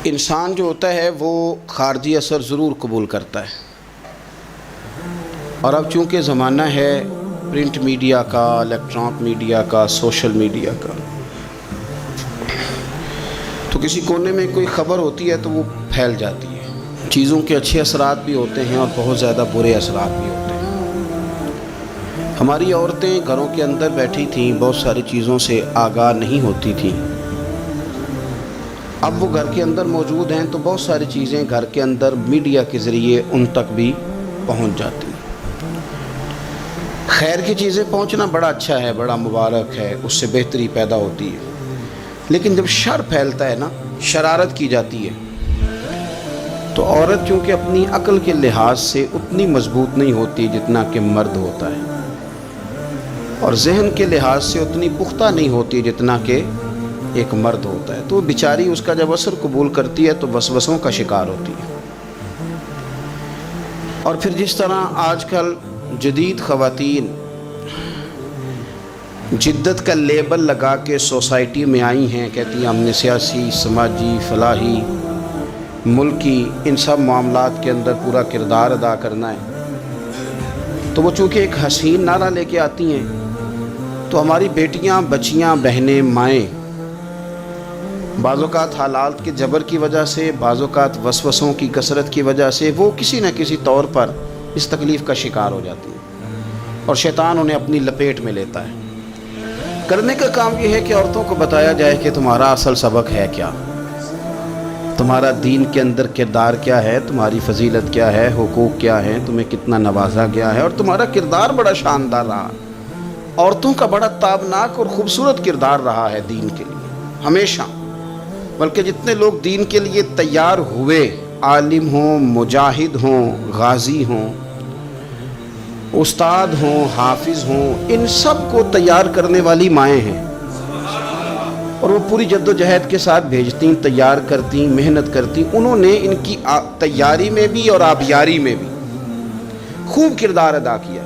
انسان جو ہوتا ہے وہ خارجی اثر ضرور قبول کرتا ہے، اور اب چونکہ زمانہ ہے پرنٹ میڈیا کا، الیکٹرانک میڈیا کا، سوشل میڈیا کا، تو کسی کونے میں کوئی خبر ہوتی ہے تو وہ پھیل جاتی ہے۔ چیزوں کے اچھے اثرات بھی ہوتے ہیں اور بہت زیادہ برے اثرات بھی ہوتے ہیں۔ ہماری عورتیں گھروں کے اندر بیٹھی تھیں، بہت ساری چیزوں سے آگاہ نہیں ہوتی تھیں۔ اب وہ گھر کے اندر موجود ہیں تو بہت ساری چیزیں گھر کے اندر میڈیا کے ذریعے ان تک بھی پہنچ جاتی ہیں۔ خیر کی چیزیں پہنچنا بڑا اچھا ہے، بڑا مبارک ہے، اس سے بہتری پیدا ہوتی ہے، لیکن جب شر پھیلتا ہے نا، شرارت کی جاتی ہے، تو عورت چونکہ اپنی عقل کے لحاظ سے اتنی مضبوط نہیں ہوتی جتنا کہ مرد ہوتا ہے، اور ذہن کے لحاظ سے اتنی پختہ نہیں ہوتی جتنا کہ ایک مرد ہوتا ہے، تو بیچاری اس کا جب اثر قبول کرتی ہے تو وسوسوں کا شکار ہوتی ہے۔ اور پھر جس طرح آج کل جدید خواتین جدت کا لیبل لگا کے سوسائٹی میں آئی ہیں، کہتی ہیں ہم نے سیاسی، سماجی، فلاحی، ملکی، ان سب معاملات کے اندر پورا کردار ادا کرنا ہے، تو وہ چونکہ ایک حسین نعرہ لے کے آتی ہیں، تو ہماری بیٹیاں، بچیاں، بہنیں، مائیں بعض اوقات حالات کے جبر کی وجہ سے، بعض اوقات وسوسوں کی کثرت کی وجہ سے وہ کسی نہ کسی طور پر اس تکلیف کا شکار ہو جاتی ہیں، اور شیطان انہیں اپنی لپیٹ میں لیتا ہے۔ کرنے کا کام یہ ہے کہ عورتوں کو بتایا جائے کہ تمہارا اصل سبق ہے کیا، تمہارا دین کے اندر کردار کیا ہے، تمہاری فضیلت کیا ہے، حقوق کیا ہے، تمہیں کتنا نوازا گیا ہے، اور تمہارا کردار بڑا شاندار رہا، عورتوں کا بڑا تابناک اور خوبصورت کردار رہا ہے دین کے لیے ہمیشہ۔ بلکہ جتنے لوگ دین کے لیے تیار ہوئے، عالم ہوں، مجاہد ہوں، غازی ہوں، استاد ہوں، حافظ ہوں، ان سب کو تیار کرنے والی مائیں ہیں، اور وہ پوری جد و جہد کے ساتھ بھیجتی، تیار کرتی، محنت کرتی۔ انہوں نے ان کی تیاری میں بھی اور آبیاری میں بھی خوب کردار ادا کیا۔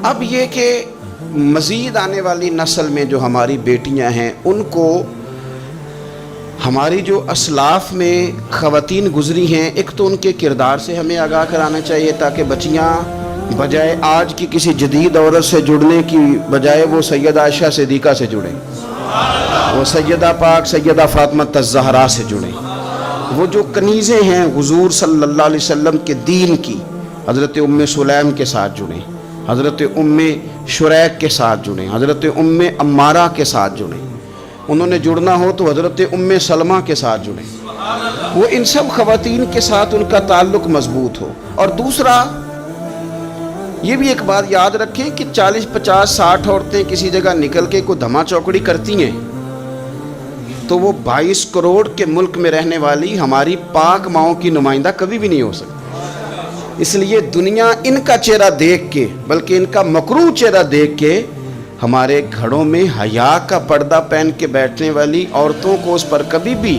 اب یہ کہ مزید آنے والی نسل میں جو ہماری بیٹیاں ہیں، ان کو ہماری جو اسلاف میں خواتین گزری ہیں، ایک تو ان کے کردار سے ہمیں آگاہ کرانا چاہیے، تاکہ بچیاں بجائے آج کی کسی جدید عورت سے جڑنے کی بجائے وہ سیدہ عائشہ صدیقہ سے جڑیں، وہ سیدہ پاک سیدہ فاطمہ الزہرا سے جڑیں، وہ جو کنیزیں ہیں حضور صلی اللہ علیہ وسلم کے دین کی، حضرت ام سلیم کے ساتھ جڑیں، حضرت ام شریک کے ساتھ جڑیں، حضرت ام عمارہ کے ساتھ جڑیں، انہوں نے جڑنا ہو تو حضرت ام سلمہ کے ساتھ جڑیں، وہ ان سب خواتین کے ساتھ ان کا تعلق مضبوط ہو۔ اور دوسرا یہ بھی ایک بات یاد رکھیں کہ 40، 50، 60 عورتیں کسی جگہ نکل کے کوئی دھما چوکڑی کرتی ہیں تو وہ 22 کروڑ کے ملک میں رہنے والی ہماری پاک ماؤں کی نمائندہ کبھی بھی نہیں ہو سکتی۔ اس لیے دنیا ان کا چہرہ دیکھ کے، بلکہ ان کا مکروہ چہرہ دیکھ کے، ہمارے گھروں میں حیا کا پردہ پہن کے بیٹھنے والی عورتوں کو اس پر کبھی بھی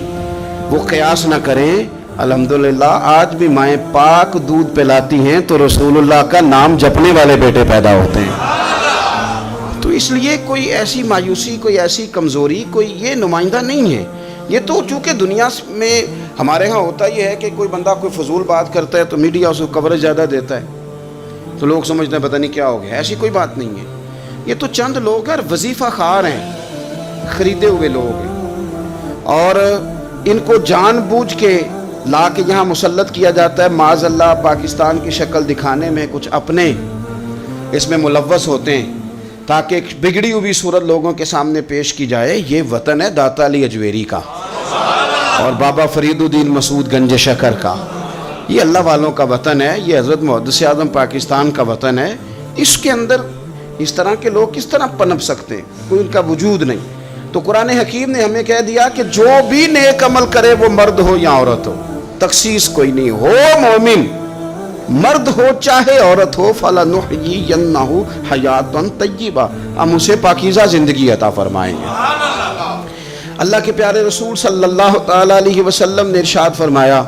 وہ قیاس نہ کریں۔ الحمدللہ آج بھی مائیں پاک دودھ پلاتی ہیں تو رسول اللہ کا نام جپنے والے بیٹے پیدا ہوتے ہیں۔ تو اس لیے کوئی ایسی مایوسی، کوئی ایسی کمزوری، کوئی یہ نمائندہ نہیں ہے۔ یہ تو چونکہ دنیا میں ہمارے ہاں ہوتا یہ ہے کہ کوئی بندہ کوئی فضول بات کرتا ہے تو میڈیا اس کو کوریج زیادہ دیتا ہے، تو لوگ سمجھتے ہیں پتہ نہیں کیا ہو گیا۔ ایسی کوئی بات نہیں ہے، یہ تو چند لوگ ہیں، وظیفہ خوار ہیں، خریدے ہوئے لوگ ہیں، اور ان کو جان بوجھ کے لا کے یہاں مسلط کیا جاتا ہے۔ معاذ اللہ پاکستان کی شکل دکھانے میں کچھ اپنے اس میں ملوث ہوتے ہیں تاکہ ایک بگڑی ہوئی صورت لوگوں کے سامنے پیش کی جائے۔ یہ وطن ہے داتا علی اجویری کا اور بابا فرید الدین مسعود گنج شکر کا، یہ اللہ والوں کا وطن ہے، یہ حضرت محدث اعظم پاکستان کا وطن ہے۔ اس کے اندر اس طرح کے لوگ کس طرح پنپ سکتے ہیں؟ کوئی ان کا وجود نہیں۔ تو قرآن حکیم نے ہمیں کہہ دیا کہ جو بھی نیک عمل کرے وہ مرد ہو یا عورت ہو، تخصیص کوئی نہیں، ہو مومن، مرد ہو چاہے عورت ہو، فَلَنُحْيِيَنَّهُ حَيَاةً طَيِّبَةً، ہم اسے پاکیزہ زندگی عطا فرمائیں گے۔ اللہ کے پیارے رسول صلی اللہ تعالیٰ علیہ وسلم نے ارشاد فرمایا،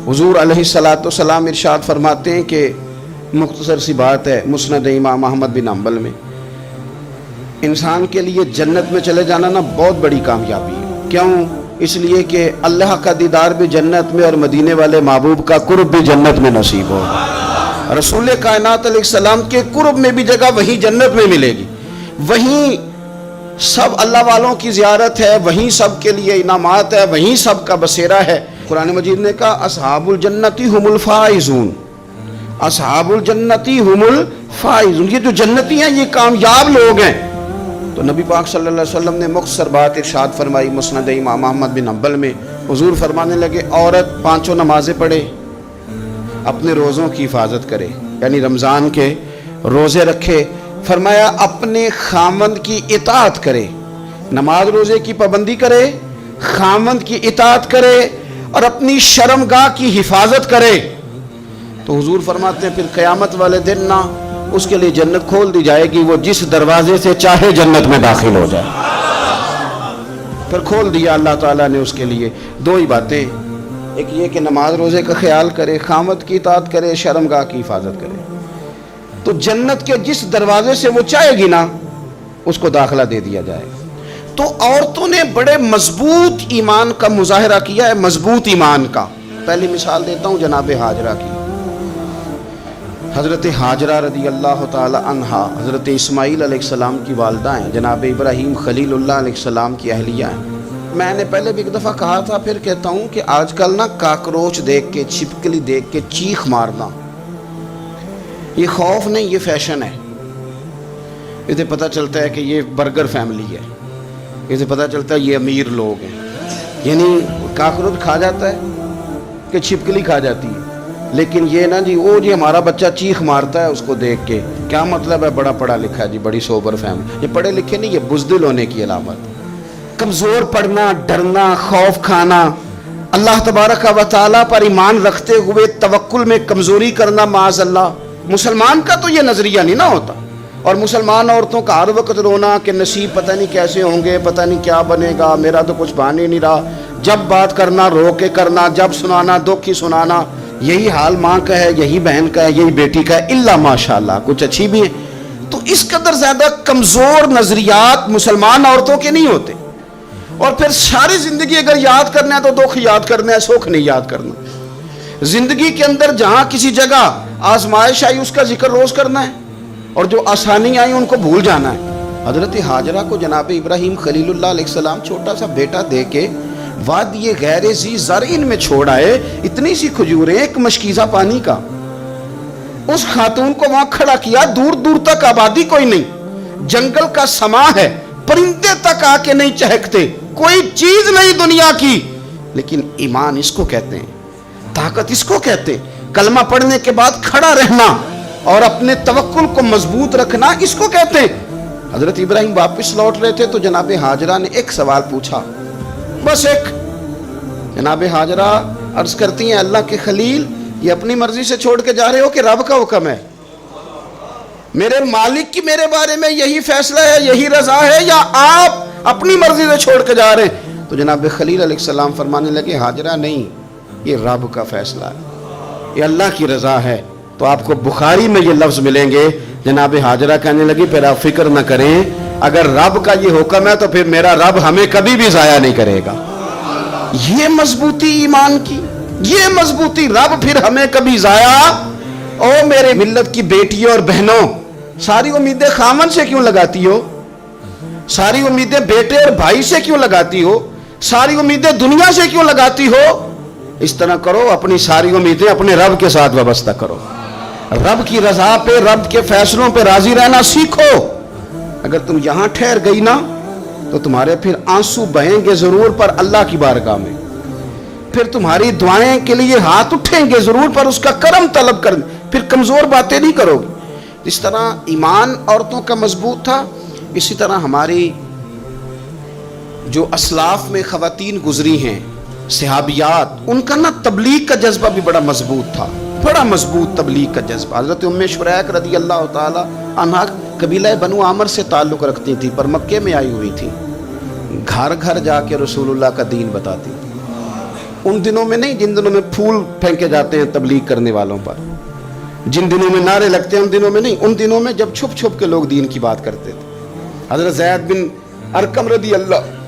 حضور علیہ السلام ارشاد فرماتے ہیں کہ مختصر سی بات ہے، مسند امام احمد بن حنبل میں، انسان کے لیے جنت میں چلے جانا نا بہت بڑی کامیابی ہے۔ کیوں؟ اس لیے کہ اللہ کا دیدار بھی جنت میں اور مدینے والے محبوب کا قرب بھی جنت میں نصیب ہوگا۔ رسول کائنات علیہ السلام کے قرب میں بھی جگہ وہیں جنت میں ملے گی، وہیں سب اللہ والوں کی زیارت ہے، وہیں سب کے لیے انعامات ہے، وہیں سب کا بسیرا ہے۔ قرآن مجید نے کہا اصحاب الجنتی ہم الفائزون، اصحاب الجنتی ہم الفائزون، یہ جو جنتی ہیں یہ کامیاب لوگ ہیں۔ تو نبی پاک صلی اللہ علیہ وسلم نے مختصر بات ارشاد فرمائی مسند امام احمد بن حنبل میں۔ حضور فرمانے لگے عورت 5 نمازیں پڑھے، اپنے روزوں کی حفاظت کرے، یعنی رمضان کے روزے رکھے، فرمایا اپنے خامند کی اطاعت کرے، نماز روزے کی پابندی کرے، خامند کی اطاعت کرے اور اپنی شرمگاہ کی حفاظت کرے، تو حضور فرماتے ہیں پھر قیامت والے دن نہ اس کے لیے جنت کھول دی جائے گی، وہ جس دروازے سے چاہے جنت میں داخل ہو جائے۔ پھر کھول دیا اللہ تعالیٰ نے اس کے لیے۔ 2 ہی باتیں، ایک یہ کہ نماز روزے کا خیال کرے، خامد کی اطاعت کرے، شرمگاہ کی حفاظت کرے، تو جنت کے جس دروازے سے وہ چاہے گی نا اس کو داخلہ دے دیا جائے۔ تو عورتوں نے بڑے مضبوط ایمان کا مظاہرہ کیا ہے، مضبوط ایمان کا۔ پہلی مثال دیتا ہوں جناب ہاجرہ کی۔ حضرت ہاجرہ رضی اللہ تعالی عنہا حضرت اسماعیل علیہ السلام کی والدہ ہیں، جناب ابراہیم خلیل اللہ علیہ السلام کی اہلیہ ہیں۔ میں نے پہلے بھی ایک دفعہ کہا تھا، پھر کہتا ہوں کہ آج کل نا کاکروچ دیکھ کے، چھپکلی دیکھ کے چیخ مارنا یہ خوف نہیں، یہ فیشن ہے۔ اسے پتہ چلتا ہے کہ یہ برگر فیملی ہے، اسے پتہ چلتا ہے یہ امیر لوگ ہیں، یعنی کاکروچ کھا جاتا ہے کہ چھپکلی کھا جاتی ہے، لیکن یہ نا جی وہ جی ہمارا بچہ چیخ مارتا ہے اس کو دیکھ کے، کیا مطلب ہے بڑا پڑھا لکھا ہے جی، بڑی سوبر فیملی۔ یہ پڑھے لکھے نہیں، یہ بزدل ہونے کی علامت۔ کمزور پڑنا، ڈرنا، خوف کھانا، اللہ تبارک و تعالیٰ پر ایمان رکھتے ہوئے توکل میں کمزوری کرنا، معاذ اللہ۔ مسلمان کا تو یہ نظریہ نہیں نہ ہوتا، اور مسلمان عورتوں کا ہر وقت رونا کہ نصیب پتہ نہیں کیسے ہوں گے، پتہ نہیں کیا بنے گا، میرا تو کچھ بن ہی نہیں رہا، جب بات کرنا رو کے کرنا، جب سنانا دکھ ہی سنانا۔ یہی حال ماں کا ہے، یہی بہن کا ہے، یہی بیٹی کا ہے، الا ماشاءاللہ کچھ اچھی بھی ہیں۔ تو اس قدر زیادہ کمزور نظریات مسلمان عورتوں کے نہیں ہوتے، اور پھر ساری زندگی اگر یاد کرنا ہے تو دکھ یاد کرنا ہے، سکھ نہیں یاد کرنا۔ زندگی کے اندر جہاں کسی جگہ آزمائش آئی اس کا ذکر روز کرنا ہے، اور جو آسانی آئی ان کو بھول جانا ہے۔ حضرت ہاجرہ کو جناب ابراہیم خلیل اللہ علیہ السلام چھوٹا سا بیٹا دے کے وادی غیر ذی زرعین میں چھوڑ آئے، اتنی سی کھجوریں، ایک مشکیزہ پانی کا۔ اس خاتون کو وہاں کھڑا کیا، دور دور تک آبادی کوئی نہیں، جنگل کا سما ہے، پرندے تک آ کے نہیں چہکتے، کوئی چیز نہیں دنیا کی، لیکن ایمان اس کو کہتے ہیں، طاقت اس کو کہتے ہیں، کلمہ پڑھنے کے بعد کھڑا رہنا اور اپنے توکل کو مضبوط رکھنا اس کو کہتے ہیں۔ حضرت ابراہیم واپس لوٹ رہے تھے تو جناب ہاجرہ نے ایک سوال پوچھا، بس ایک۔ جناب ہاجرہ عرض کرتی ہیں اللہ کے خلیل، یہ اپنی مرضی سے چھوڑ کے جا رہے ہو کہ رب کا حکم ہے؟ میرے مالک کی میرے بارے میں یہی فیصلہ ہے، یہی رضا ہے، یا آپ اپنی مرضی سے چھوڑ کے جا رہے ہیں؟ تو جناب خلیل علیہ السلام فرمانے لگے ہاجرہ نہیں، یہ رب کا فیصلہ ہے، یہ اللہ کی رضا ہے۔ تو آپ کو بخاری میں یہ لفظ ملیں گے، جناب ہاجرہ کہنے لگی پھر آپ فکر نہ کریں، اگر رب کا یہ حکم ہے تو پھر میرا رب ہمیں کبھی بھی ضائع نہیں کرے گا۔ یہ مضبوطی ایمان کی، یہ مضبوطی، رب پھر ہمیں کبھی ضائع۔ او میرے ملت کی بیٹیوں اور بہنوں، ساری امیدیں خامن سے کیوں لگاتی ہو؟ ساری امیدیں بیٹے اور بھائی سے کیوں لگاتی ہو؟ ساری امیدیں دنیا سے کیوں لگاتی ہو؟ اس طرح کرو، اپنی ساری امیدیں اپنے رب کے ساتھ وابستہ کرو، رب کی رضا پہ، رب کے فیصلوں پہ راضی رہنا سیکھو۔ اگر تم یہاں ٹھہر گئی نا تو تمہارے پھر آنسو بہیں گے ضرور پر اللہ کی بارگاہ میں، پھر تمہاری دعائیں کے لیے ہاتھ اٹھیں گے ضرور پر اس کا کرم طلب کر، پھر کمزور باتیں نہیں کرو گی۔ اس طرح ایمان عورتوں کا مضبوط تھا، اسی طرح ہماری جو اسلاف میں خواتین گزری ہیں صحابیات، ان کا نا تبلیغ کا جذبہ بھی بڑا مضبوط تھا، بڑا مضبوط تبلیغ کا جذبہ۔ حضرت ام شریک رضی اللہ تعالی عنہا قبیلہ بنو عامر سے تعلق رکھتی تھی، پر مکے میں آئی ہوئی تھی، گھر گھر جا کے رسول اللہ کا دین بتاتی تھی۔ ان دنوں میں نہیں جن دنوں میں پھول پھینکے جاتے ہیں تبلیغ کرنے والوں پر، جن دنوں میں نعرے لگتے ہیں ان دنوں میں نہیں، ان دنوں میں جب چھپ چھپ کے لوگ دین کی بات کرتے تھے۔ حضرت زید بن ارقم رضی اللہ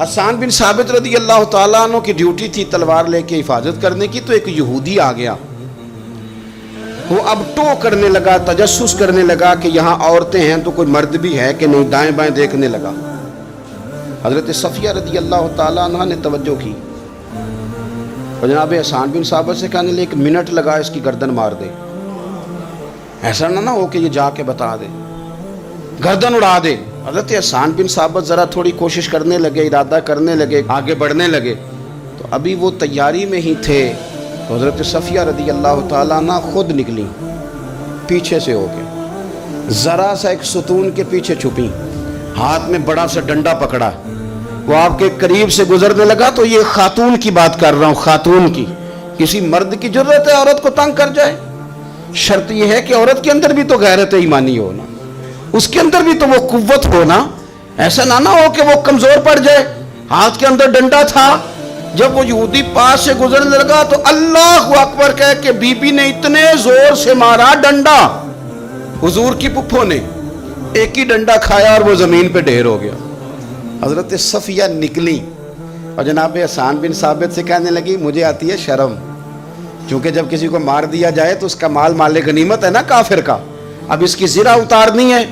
حسان بن ثابت رضی اللہ تعالیٰ عنہ کی ڈیوٹی تھی تلوار لے کے حفاظت کرنے کی، تو ایک یہودی آ گیا، وہ اب ٹو کرنے لگا، تجسس کرنے لگا کہ یہاں عورتیں ہیں تو کوئی مرد بھی ہے کہ نہیں، دائیں بائیں دیکھنے لگا۔ حضرت صفیہ رضی اللہ تعالیٰ عنہ نے توجہ کی اور جناب حسان بن ثابت سے کہنے لگے 1 منٹ لگا اس کی گردن مار دے، ایسا نہ ہو کہ یہ جا کے بتا دے، گردن اڑا دے۔ حضرت حسان بن ثابت ذرا تھوڑی کوشش کرنے لگے، ارادہ کرنے لگے، آگے بڑھنے لگے، تو ابھی وہ تیاری میں ہی تھے تو حضرت صفیہ رضی اللہ تعالیٰ عنہ خود نکلی پیچھے سے ہو کے، ذرا سا ایک ستون کے پیچھے چھپی، ہاتھ میں بڑا سا ڈنڈا پکڑا، وہ آپ کے قریب سے گزرنے لگا۔ تو یہ خاتون کی بات کر رہا ہوں، خاتون کی، کسی مرد کی ضرورت ہے عورت کو تنگ کر جائے؟ شرط یہ ہے کہ عورت کے اندر بھی تو غیرت ایمانی ہونا، اس کے اندر بھی تو وہ قوت ہونا، ایسا نہ ہو کہ وہ کمزور پڑ جائے۔ ہاتھ کے اندر ڈنڈا تھا، جب وہ یہودی پاس سے گزرنے لگا تو اللہ اکبر کہہ کہ بی بی نے اتنے زور سے مارا ڈنڈا، حضور کی پھپھو نے ایک ہی ڈنڈا کھایا اور وہ زمین پہ ڈھیر ہو گیا۔ حضرت صفیہ نکلی اور جناب حسان بن ثابت سے کہنے لگی مجھے آتی ہے شرم، چونکہ جب کسی کو مار دیا جائے تو اس کا مال مال غنیمت ہے نا کافر کا، اب اس کی زرہ اتارنی ہے،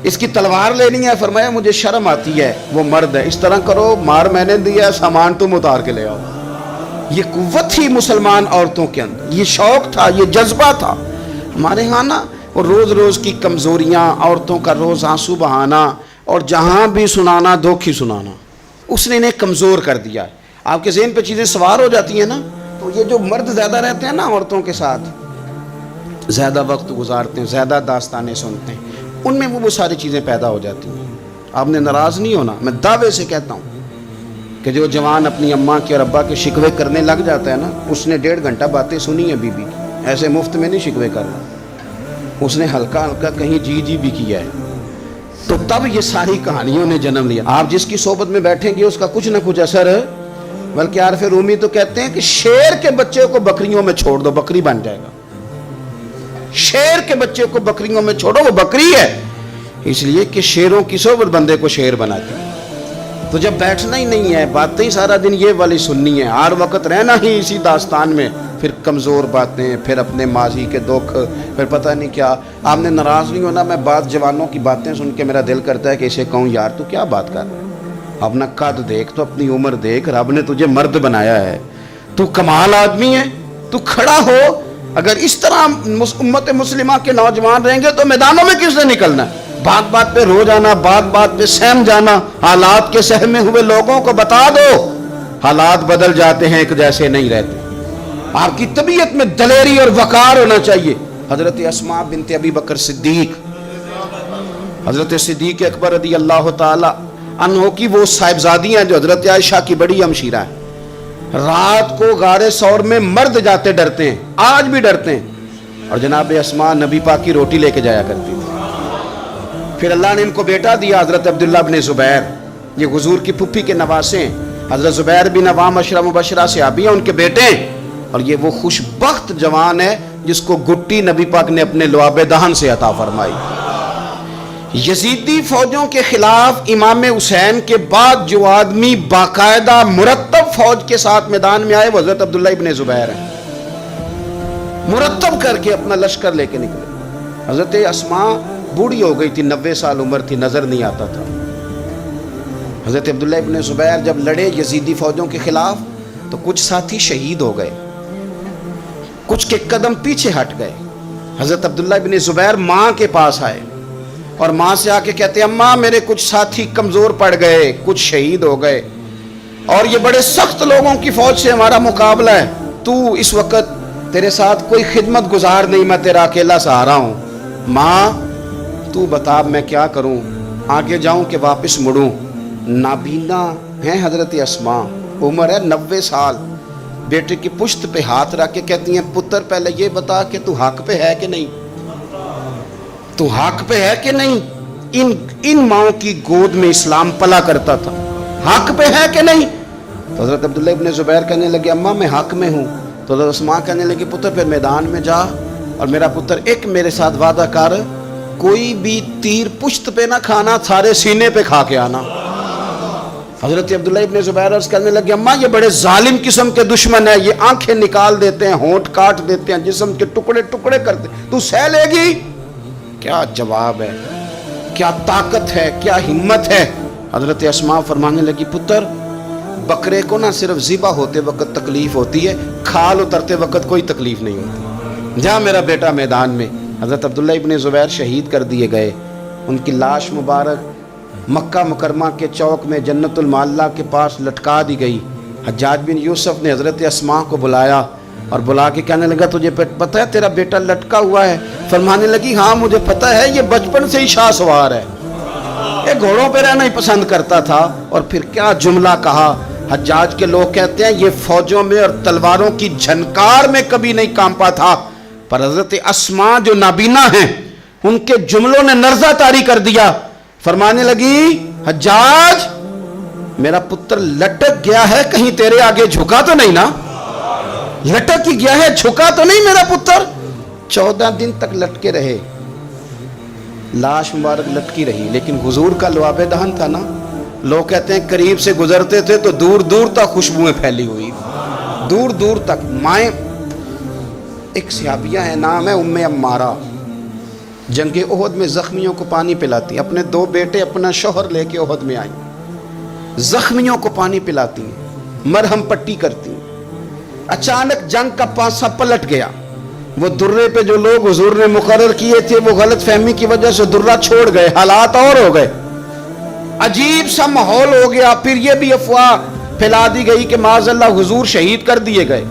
اس کی تلوار لینی ہے۔ فرمایا مجھے شرم آتی ہے، وہ مرد ہے، اس طرح کرو مار میں نے دیا، سامان تم اتار کے لے آؤ۔ یہ قوت تھی مسلمان عورتوں کے اندر، یہ شوق تھا، یہ جذبہ تھا۔ ہمارے ہاں نا روز روز کی کمزوریاں، عورتوں کا روز آنسو بہانا اور جہاں بھی سنانا دھوکھی سنانا، اس نے انہیں کمزور کر دیا ہے۔ آپ کے ذہن پہ چیزیں سوار ہو جاتی ہیں نا، تو یہ جو مرد زیادہ رہتے ہیں نا عورتوں کے ساتھ، زیادہ وقت گزارتے ہیں، زیادہ داستانیں سنتے ہیں، ان میں وہ ساری چیزیں پیدا ہو جاتی ہیں۔ آپ نے ناراض نہیں ہونا، میں دعوے سے کہتا ہوں کہ جو جوان اپنی اماں کے اور ابا کے شکوے کرنے لگ جاتا ہے نا، اس نے 1.5 گھنٹہ باتیں سنی ہیں بیوی کی، ایسے مفت میں نہیں شکوے کر رہا، اس نے ہلکا ہلکا کہیں جی بھی کیا ہے، تو تب یہ ساری کہانیوں نے جنم لیا۔ آپ جس کی صحبت میں بیٹھیں گے اس کا کچھ نہ کچھ اثر ہے، بلکہ عارف رومی تو کہتے ہیں کہ شیر کے بچے کو بکریوں میں چھوڑ دو، بکری بن جائے گا۔ شیر کے بچے کو بکریوں میں چھوڑو، وہ بکری ہے، اس لیے کہ شیروں کی صحبت بندے کو شیر بناتی ہے۔ تو جب بیٹھنا ہی نہیں ہے، باتیں ہی سارا دن یہ والی سننی ہے، ہر وقت رہنا ہی اسی داستان میں، پھر کمزور باتیں، پھر اپنے ماضی کے دکھ، پھر پتہ نہیں کیا۔ آپ نے ناراض نہیں ہونا، میں بعض جوانوں کی باتیں سن کے میرا دل کرتا ہے کہ اسے کہوں یار تو کیا بات کر رہا ہے، اپنا قد دیکھ، تو اپنی عمر دیکھ، رب نے تجھے مرد بنایا ہے، تو کمال آدمی ہے، تو کھڑا ہو۔ اگر اس طرح امت مسلمہ کے نوجوان رہیں گے تو میدانوں میں کس نے نکلنا ہے؟ بات بات پہ رو جانا، بات بات پہ سہم جانا، حالات کے سہمے ہوئے لوگوں کو بتا دو حالات بدل جاتے ہیں، ایک جیسے نہیں رہتے۔ آپ کی طبیعت میں دلیری اور وقار ہونا چاہیے۔ حضرت اسماء بنت ابی بکر صدیق، حضرت صدیق اکبر رضی اللہ تعالی عنہ کی وہ صاحبزادی ہیں جو حضرت عائشہ کی بڑی ہمشیرہ ہیں۔ رات کو غار ثور میں مرد جاتے ڈرتے ہیں، آج بھی ڈرتے ہیں، اور جناب اسماء نبی پاک کی روٹی لے کے جایا کرتی تھی۔ پھر اللہ نے ان کو بیٹا دیا، حضرت عبداللہ بن زبیر، یہ حضور کی پھپھی کے نواسے ہیں، حضرت زبیر بن عوام عشرہ مبشرہ صحابی ہیں، ان کے بیٹے ہیں، اور یہ وہ خوشبخت جوان ہے جس کو گٹی نبی پاک نے اپنے لعاب دہن سے عطا فرمائی۔ یزیدی فوجوں کے خلاف امام حسین کے بعد جو آدمی باقاعدہ مرتب فوج کے ساتھ میدان میں آئے وہ حضرت عبداللہ ابن زبیر ہیں، مرتب کر کے اپنا لشکر لے کے نکلے۔ حضرت اسماء بوڑھی ہو گئی تھی، 90 سال عمر تھی، نظر نہیں آتا تھا۔ حضرت عبداللہ ابن زبیر جب لڑے یزیدی فوجوں کے خلاف تو کچھ ساتھی شہید ہو گئے، کچھ کے قدم پیچھے ہٹ گئے۔ حضرت عبداللہ ابن زبیر ماں کے پاس آئے اور ماں سے آ کے کہتے ہیں اماں میرے کچھ ساتھی کمزور پڑ گئے، کچھ شہید ہو گئے، اور یہ بڑے سخت لوگوں کی فوج سے ہمارا مقابلہ ہے، تو اس وقت تیرے ساتھ کوئی خدمت گزار نہیں، میں تیرا اکیلا سہارا ہوں، ماں تو بتا میں کیا کروں، آگے جاؤں کہ واپس مڑوں؟ نابینا ہیں حضرت اسماء، عمر ہے 90 سال، بیٹے کی پشت پہ ہاتھ رکھ کے کہتی ہیں پتر پہلے یہ بتا کہ تو حق پہ ہے کہ نہیں، تو حق پہ ہے کہ نہیں؟ ان ماؤں کی گود میں اسلام پلا کرتا تھا، حق پہ ہے کہ نہیں؟ تو حضرت عبداللہ ابن زبیر کہنے لگے اماں میں حق میں ہوں۔ تو حضرت اسماء کہنے لگے پتر پھر میدان میں جا، اور میرا پتر ایک میرے ساتھ وعدہ کر، کوئی بھی تیر پشت پہ نہ کھانا، سارے سینے پہ کھا کے آنا۔ حضرت عبداللہ ابن زبیر عرض کرنے لگے اماں یہ بڑے ظالم قسم کے دشمن ہیں، یہ آنکھیں نکال دیتے ہیں، ہونٹ کاٹ دیتے ہیں، جسم کے ٹکڑے ٹکڑے کرتے، تو سہ لے گی؟ کیا جواب ہے، کیا طاقت ہے، کیا ہمت ہے۔ حضرت اسماء فرمانے لگی پتر بکرے کو نہ صرف ذبح ہوتے وقت تکلیف ہوتی ہے، کھال اترتے وقت کوئی تکلیف نہیں ہوتی، جا میرا بیٹا میدان میں۔ حضرت عبداللہ ابن زبیر شہید کر دیے گئے، ان کی لاش مبارک مکہ مکرمہ کے چوک میں جنت المعلہ کے پاس لٹکا دی گئی۔ حجاج بن یوسف نے حضرت اسماء کو بلایا اور بلا کے کہنے لگا تجھے پتہ ہے تیرا بیٹا لٹکا ہوا ہے؟ فرمانے لگی ہاں مجھے پتہ ہے، یہ بچپن سے ہی شاہ سوار ہے، یہ گھوڑوں پہ رہنا ہی پسند کرتا تھا۔ اور پھر کیا جملہ کہا، حجاج کے لوگ کہتے ہیں یہ فوجوں میں اور تلواروں کی جھنکار میں کبھی نہیں کانپا تھا، پر حضرت اسماء جو نابینا ہیں ان کے جملوں نے نرزہ طاری کر دیا۔ فرمانے لگی حجاج میرا پتر لٹک گیا ہے، کہیں تیرے آگے جھکا تو نہیں نا؟ لٹک ہی گیا ہے، جھکا تو نہیں میرا پتر؟ 14 دن تک لٹکے رہے، لاش مبارک لٹکی رہی، لیکن حضور کا لعاب دہن تھا نا، لوگ کہتے ہیں قریب سے گزرتے تھے تو دور دور تک خوشبوئیں پھیلی ہوئی، دور دور تک۔ مائیں ایک صحابیہ ہے، نام ہے ام عمارہ، جنگ احد میں زخمیوں کو پانی پلاتی، اپنے 2 بیٹے اپنا شوہر لے کے احد میں آئیں، زخمیوں کو پانی پلاتی ہیں، مرہم پٹی کرتی ہیں۔ اچانک جنگ کا پانسا پلٹ گیا، وہ درے پہ جو لوگ حضور نے مقرر کیے تھے وہ غلط فہمی کی وجہ سے درہ چھوڑ گئے، حالات اور ہو گئے، عجیب سا ماحول ہو گیا۔ پھر یہ بھی افواہ پھیلا دی گئی کہ معاذ اللہ حضور شہید کر دیے گئے،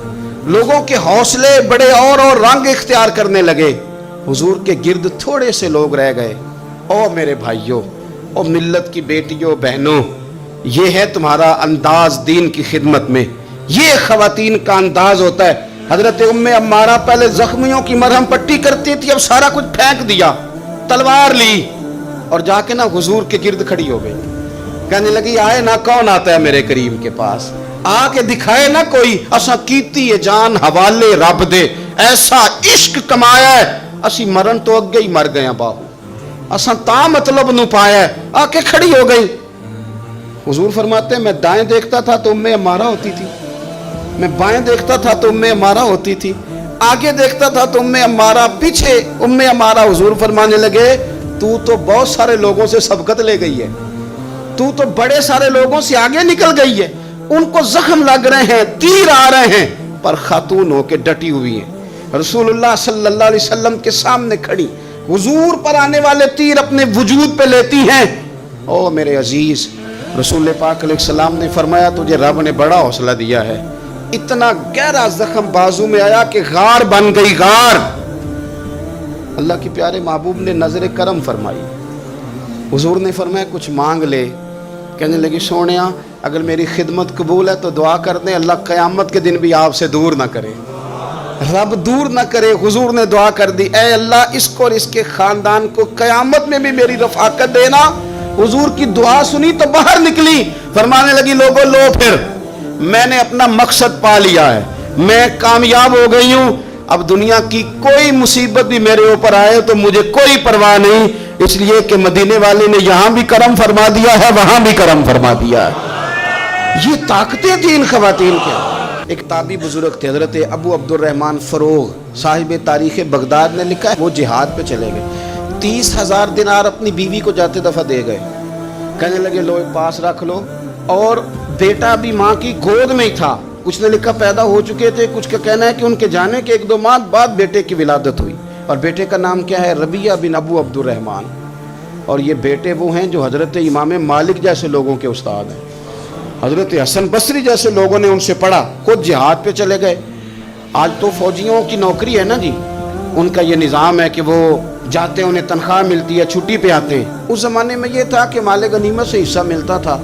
لوگوں کے حوصلے بڑے اور رنگ اختیار کرنے لگے، حضور کے گرد تھوڑے سے لوگ رہ گئے۔ او میرے بھائیوں، او ملت کی بیٹیوں بہنوں، یہ ہے تمہارا انداز دین کی خدمت میں، یہ خواتین کا انداز ہوتا ہے۔ حضرت ام عمارہ پہلے زخمیوں کی مرہم پٹی کرتی تھی، اب سارا کچھ پھینک دیا، تلوار لی اور جا کے نا حضور کے گرد کھڑی ہو گئی، کہنے لگی آئے نا کون آتا ہے میرے کریم کے پاس، آ کے دکھائے نا کوئی، اساں کیتی ہے جان حوالے رب دے، ایسا عشق کمایا ہے اسی مرن تو اگے ہی مر گئے باہو، اساں تا مطلب نو پایا ہے، آ کے کھڑی ہو گئی۔ حضور فرماتے ہیں میں دائیں دیکھتا تھا تو ام عمارہ ہوتی تھی، میں بائیں دیکھتا تھا تو ام عمارہ ہوتی تھی، آگے دیکھتا تھا تو ام عمارہ، پیچھے ام عمارہ۔ حضور فرمانے لگے تو بہت سارے لوگوں سے سبقت لے گئی ہے، تو بڑے سارے لوگوں سے آگے نکل گئی ہے، ان کو زخم لگ رہے ہیں، تیر آ رہے ہیں، پر خاتون ہو کے ڈٹی ہوئی ہیں، رسول اللہ صلی اللہ علیہ وسلم کے سامنے کھڑی، حضور پر آنے والے تیر اپنے وجود پہ لیتی ہیں۔ او میرے عزیز، رسول پاک علیہ السلام نے فرمایا تجھے رب نے بڑا حوصلہ دیا ہے، اتنا گہرا زخم بازو میں آیا کہ غار بن گئی، غار۔ اللہ کے پیارے محبوب نے نظر کرم فرمائی، حضور نے فرمایا کچھ مانگ لے، کہنے لگی سونیا اگر میری خدمت قبول ہے تو دعا کر دیں اللہ قیامت کے دن بھی آپ سے دور نہ کرے، رب دور نہ کرے۔ حضور نے دعا کر دی، اے اللہ اس کو اور اس کے خاندان کو قیامت میں بھی میری رفاقت دینا۔ حضور کی دعا سنی تو باہر نکلی، فرمانے لگی لوگوں لو پھر میں نے اپنا مقصد پا لیا ہے، میں کامیاب ہو گئی ہوں، اب دنیا کی کوئی مصیبت بھی میرے اوپر آئے تو مجھے کوئی پرواہ نہیں، اس لیے کہ مدینے والے نے یہاں بھی کرم فرما دیا ہے وہاں بھی کرم فرما دیا ہے۔ یہ طاقتیں تھیں ان خواتین کے۔ ایک تابعی بزرگ تھے حضرت ابو عبد الرحمن فروغ، صاحب تاریخ بغداد نے لکھا ہے وہ جہاد پہ چلے گئے، 30,000 دینار اپنی بیوی کو جاتے دفعہ دے گئے، کہنے لگے لو پاس رکھ لو، اور بیٹا بھی ماں کی گود میں ہی تھا، کچھ نے لکھا پیدا ہو چکے تھے، کچھ کا کہنا ہے کہ ان کے جانے کے 1-2 ماہ بعد بیٹے کی ولادت ہوئی، اور بیٹے کا نام کیا ہے ربیعہ بن ابو عبد الرحمن، اور یہ بیٹے وہ ہیں جو حضرت امام مالک جیسے لوگوں کے استاد ہیں، حضرت حسن بصری جیسے لوگوں نے ان سے پڑھا، خود جہاد پہ چلے گئے۔ آج تو فوجیوں کی نوکری ہے نا جی، ان کا یہ نظام ہے کہ وہ جاتے ہیں انہیں تنخواہ ملتی ہے، چھٹی پہ آتے ہیں۔ اس زمانے میں یہ تھا کہ مال غنیمت سے حصہ ملتا تھا،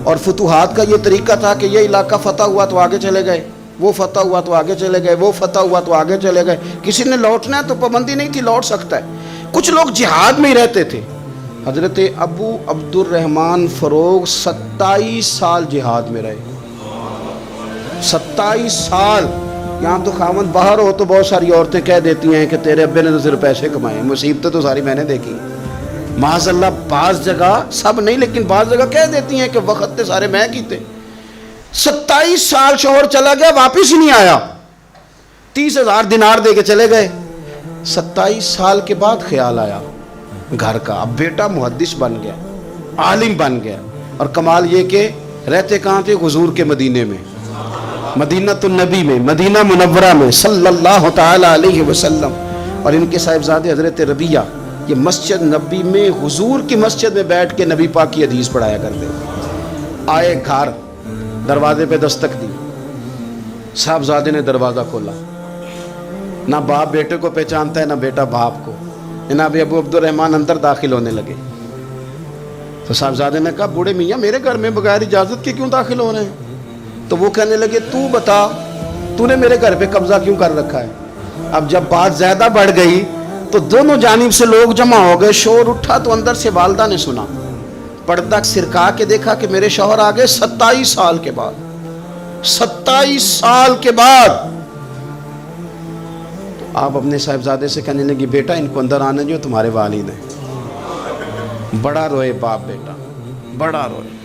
اور فتوحات کا یہ طریقہ تھا کہ یہ علاقہ فتح ہوا تو آگے چلے گئے، وہ فتح ہوا تو آگے چلے گئے، وہ فتح ہوا تو آگے چلے گئے، کسی نے لوٹنا ہے تو پابندی نہیں تھی، لوٹ سکتا ہے۔ کچھ لوگ جہاد میں ہی رہتے تھے۔ حضرت ابو عبد الرحمن فروغ 27 سال جہاد میں رہے، 27 سال۔ یہاں تو خاوند باہر ہو تو بہت ساری عورتیں کہہ دیتی ہیں کہ تیرے ابے نے تو صرف پیسے کمائے، مصیبتیں تو ساری میں نے دیکھی۔ معاذ اللہ بعض جگہ سب نہیں لیکن بعض جگہ کہہ دیتی ہیں کہ وقت تے سارے میں کیتے 27 سال شوہر چلا گیا واپس ہی نہیں آیا 30,000 دینار دے کے چلے گئے 27 سال کے بعد خیال آیا گھر کا اب بیٹا محدث بن گیا عالم بن گیا اور کمال یہ کہ رہتے کہاں تھے حضور کے مدینے میں مدینہ النبی میں مدینہ منورہ میں صلی اللہ تعالی علیہ وسلم اور ان کے صاحبزادے حضرت ربیہ یہ مسجد نبی میں حضور کی مسجد میں بیٹھ کے نبی پاک کی حدیث پڑھایا کرتے آئے گھر دروازے پہ دستک دی صاحبزادے نے دروازہ کھولا نہ باپ بیٹے کو پہچانتا ہے نہ بیٹا باپ کو جناب ابو عبد الرحمن اندر داخل ہونے لگے تو صاحبزادے نے کہا بوڑھے میاں میرے گھر میں بغیر اجازت کے کیوں داخل ہو رہے ہیں تو وہ کہنے لگے تو بتا تو نے میرے گھر پہ قبضہ کیوں کر رکھا ہے اب جب بات زیادہ بڑھ گئی تو دونوں جانب سے لوگ جمع ہو گئے شور اٹھا تو اندر سے والدہ نے سنا پردہ سرکا کے دیکھا کہ میرے شوہر آ گئے 27 سال کے بعد 27 سال کے بعد آپ اپنے صاحبزادے سے کہنے لگی بیٹا ان کو اندر آنے جو تمہارے والد ہیں بڑا روئے باپ بیٹا بڑا روئے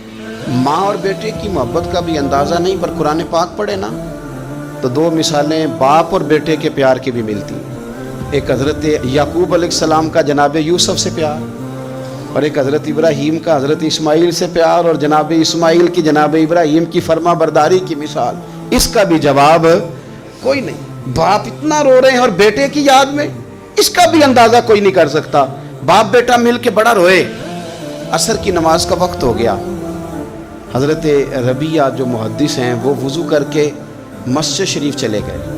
ماں اور بیٹے کی محبت کا بھی اندازہ نہیں پر قرآن پاک پڑھے نا تو دو مثالیں باپ اور بیٹے کے پیار کی بھی ملتی ایک حضرت یعقوب علیہ السلام کا جناب یوسف سے پیار اور ایک حضرت ابراہیم کا حضرت اسماعیل سے پیار اور جناب اسماعیل کی جناب ابراہیم کی فرما برداری کی مثال اس کا بھی جواب کوئی نہیں باپ اتنا رو رہے ہیں اور بیٹے کی یاد میں اس کا بھی اندازہ کوئی نہیں کر سکتا باپ بیٹا مل کے بڑا روئے عصر کی نماز کا وقت ہو گیا حضرت ربیہ جو محدث ہیں وہ وضو کر کے مسجد شریف چلے گئے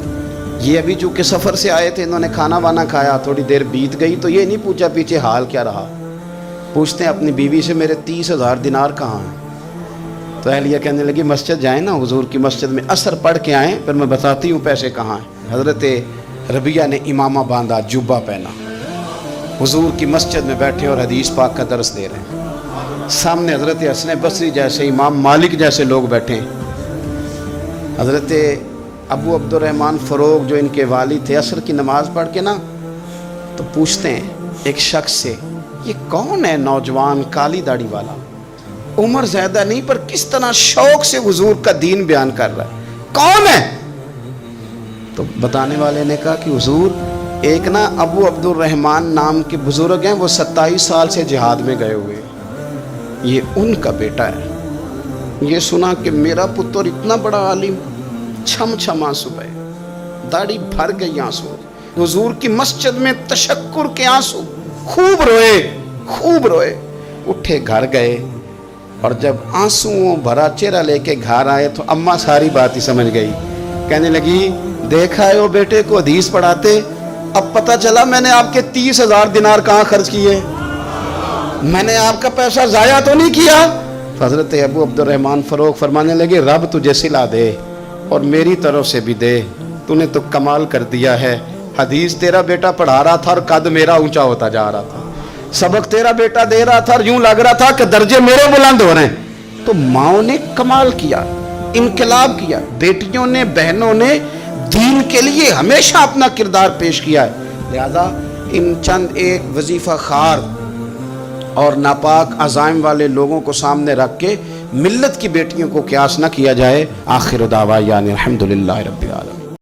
یہ ابھی چونکہ سفر سے آئے تھے انہوں نے کھانا وانا کھایا تھوڑی دیر بیت گئی تو یہ نہیں پوچھا پیچھے حال کیا رہا پوچھتے ہیں اپنی بیوی سے میرے 30,000 دینار کہاں ہیں تو اہلیہ کہنے لگی مسجد جائیں نا حضور کی مسجد میں عصر پڑھ کے آئیں پھر میں بتاتی ہوں پیسے کہاں ہیں حضرت ربیہ نے امامہ باندھا جبہ پہنا حضور کی مسجد میں بیٹھے اور حدیث پاک کا درس دے رہے ہیں سامنے حضرت حسن بصری جیسے امام مالک جیسے لوگ بیٹھے حضرت ابو عبد الرحمن فروغ جو ان کے والد تھے عصر کی نماز پڑھ کے نا تو پوچھتے ہیں ایک شخص سے یہ کون ہے نوجوان کالی داڑھی والا عمر زیادہ نہیں پر کس طرح شوق سے حضور کا دین بیان کر رہا ہے کون ہے تو بتانے والے نے کہا کہ حضور ایک نا ابو عبد الرحمن نام کے بزرگ ہیں وہ 27 سال سے جہاد میں گئے ہوئے یہ ان کا بیٹا ہے یہ سنا کہ میرا پتر اتنا بڑا عالم چھم چھم آنسو بہے داڑھی بھر گئی آنسو حضور کی مسجد میں تشکر کے آنسو خوب روئے اٹھے گھر گئے اور جب آنسو بھرا چہرہ لے کے گھر آئے تو اماں ساری بات ہی سمجھ گئی کہنے لگی دیکھا ہے وہ بیٹے کو حدیث پڑھاتے اب پتہ چلا میں نے آپ کے 30,000 دینار کہاں خرچ کیے میں نے آپ کا پیسہ ضائع تو نہیں کیا حضرت ابو عبد الرحمن فروغ فرمانے لگے رب تجھے صلہ دے اور میری طرف سے بھی دے تو نے تو کمال کر دیا ہے حدیث تیرا بیٹا پڑھا رہا تھا اور قد میرا اونچا ہوتا جا رہا تھا سبق تیرا بیٹا دے رہا تھا اور یوں لگ رہا تھا کہ درجے میرے بلند ہو رہے ہیں تو ماؤں نے کمال کیا انقلاب کیا بیٹیوں نے بہنوں نے دین کے لیے ہمیشہ اپنا کردار پیش کیا ہے لہذا ان چند ایک وظیفہ خار اور ناپاک عزائم والے لوگوں کو سامنے رکھ کے ملت کی بیٹیوں کو قیاس نہ کیا جائے آخر دعوانا الحمدللہ رب العالمین